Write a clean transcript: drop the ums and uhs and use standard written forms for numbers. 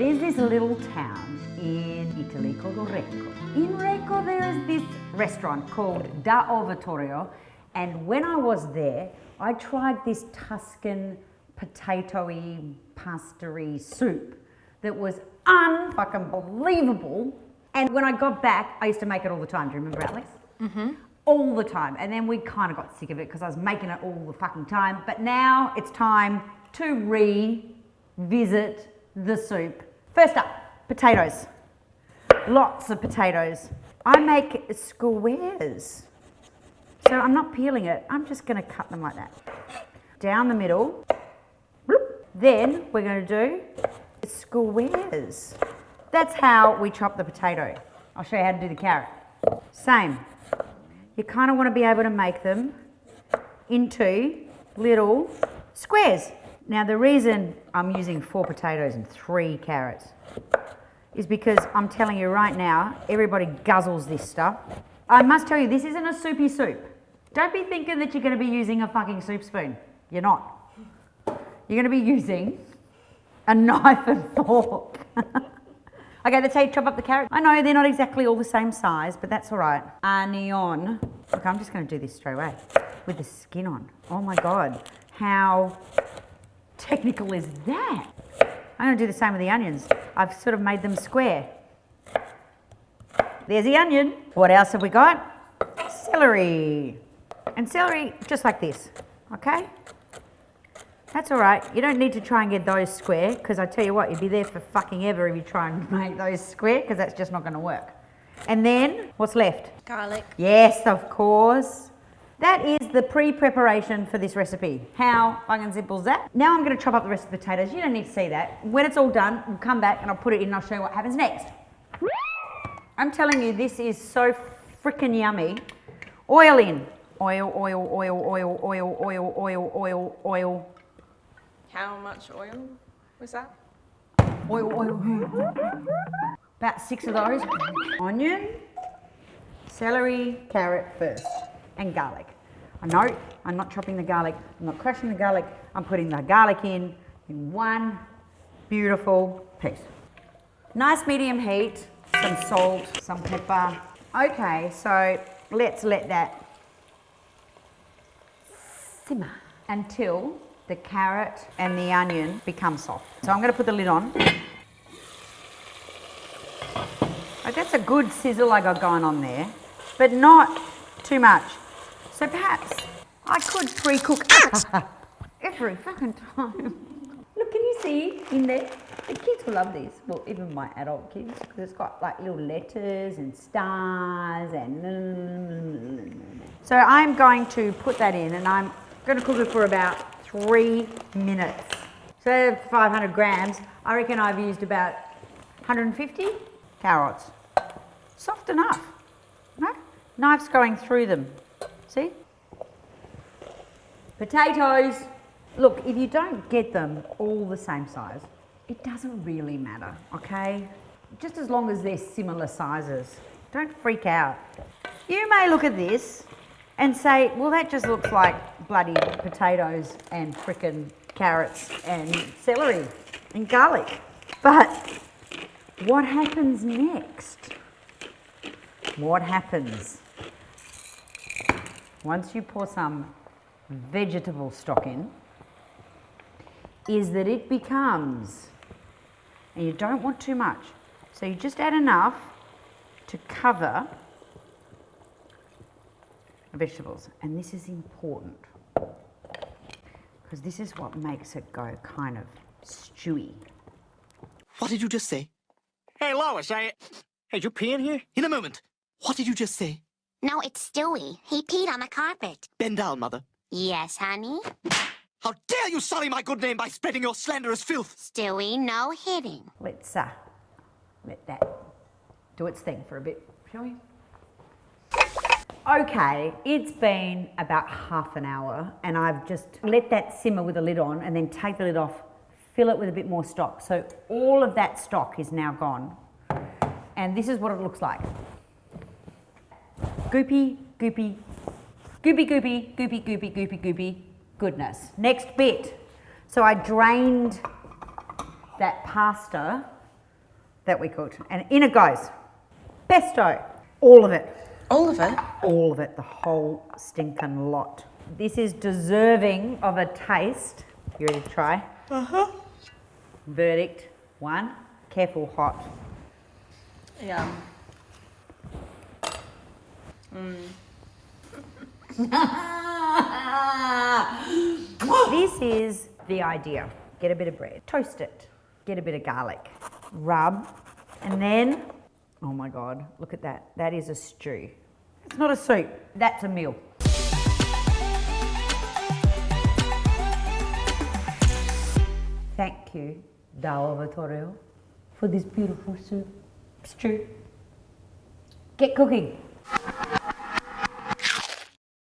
is this little town in Italy called Recco. In Recco, there is this restaurant called Da Ovatorio, and when I was there, I tried this Tuscan potato-y, pasta-y soup that was unfucking believable. And when I got back, I used to make it all the time. Do you remember, Alex? Mm-hmm. All the time. And then we kind of got sick of it because I was making it all the fucking time. But now it's time to revisit the soup. First up, potatoes. Lots of potatoes. I make squares. So I'm not peeling it. I'm just going to cut them like that. Down the middle. Then we're going to do squares. That's how we chop the potato. I'll show you how to do the carrot. Same. You kind of want to be able to make them into little squares. Now the reason I'm using 4 potatoes and 3 carrots is because I'm telling you right now, everybody guzzles this stuff. I must tell you, this isn't a soupy soup. Don't be thinking that you're going to be using a fucking soup spoon. You're not. You're going to be using a knife and fork. Okay, that's how you chop up the carrot. I know they're not exactly all the same size, but that's all right. Onion. Look, I'm just going to do this straight away with the skin on. Oh my God, how technical is that? I'm going to do the same with the onions. I've sort of made them square. There's the onion. What else have we got? Celery. And celery just like this, okay? That's all right. You don't need to try and get those square because I tell you what, you'd be there for fucking ever if you try and make those square because that's just not going to work. And then, what's left? Garlic. Yes, of course. That is the pre-preparation for this recipe. How fucking simple is that? Now I'm going to chop up the rest of the potatoes. You don't need to see that. When it's all done, we'll come back and I'll put it in and I'll show you what happens next. I'm telling you, this is so freaking yummy. Oil in. Oil, oil, oil, oil, oil, oil, oil, oil, oil. How much oil was that? Oil, oil. About 6 of those. Onion, celery, carrot first, and garlic. I know I'm not chopping the garlic, I'm not crushing the garlic, I'm putting the garlic in one beautiful piece. Nice medium heat, some salt, some pepper. Okay, so let's let that simmer until the carrot and the onion become soft. So I'm going to put the lid on. Oh, that's a good sizzle I got going on there, but not too much. So perhaps I could pre-cook every fucking time. Look, can you see in there? The kids will love these. Well, even my adult kids, because it's got like little letters and stars and... So I'm going to put that in and I'm going to cook it for about 3 minutes. So 500 grams, I reckon I've used about 150 carrots. Soft enough, no? Knife's going through them, see? Potatoes. Look, if you don't get them all the same size, it doesn't really matter, okay? Just as long as they're similar sizes. Don't freak out. You may look at this and say, well, that just looks like bloody potatoes and frickin' carrots and celery and garlic. But what happens next? What happens? Once you pour some vegetable stock in, is that it becomes, and you don't want too much, so you just add enough to cover the vegetables. And this is important because this is what makes it go kind of stewy. What did you just say? Hey, Lois, hey, did you pee in here? In a moment. What did you just say? No, it's Stewie. He peed on the carpet. Bend down, Mother. Yes, honey? How dare you sully my good name by spreading your slanderous filth? Stewie, no hitting. Let's let that do its thing for a bit, shall we? Okay, it's been about half an hour and I've just let that simmer with the lid on and then take the lid off, fill it with a bit more stock. So all of that stock is now gone. And this is what it looks like. Goopy, goopy, goopy, goopy, goopy, goopy, goopy, goopy, goodness. Next bit. So I drained that pasta that we cooked. And in it goes. Pesto. All of it. All of it? All of it. The whole stinking lot. This is deserving of a taste. You ready to try? Uh-huh. Verdict 1. Careful, hot. Yum. This is the idea. Get a bit of bread, toast it, get a bit of garlic, rub, and then, oh my God, look at that. That is a stew. It's not a soup, that's a meal. Thank you, Da Ovatorio, for this beautiful soup, stew. Get cooking.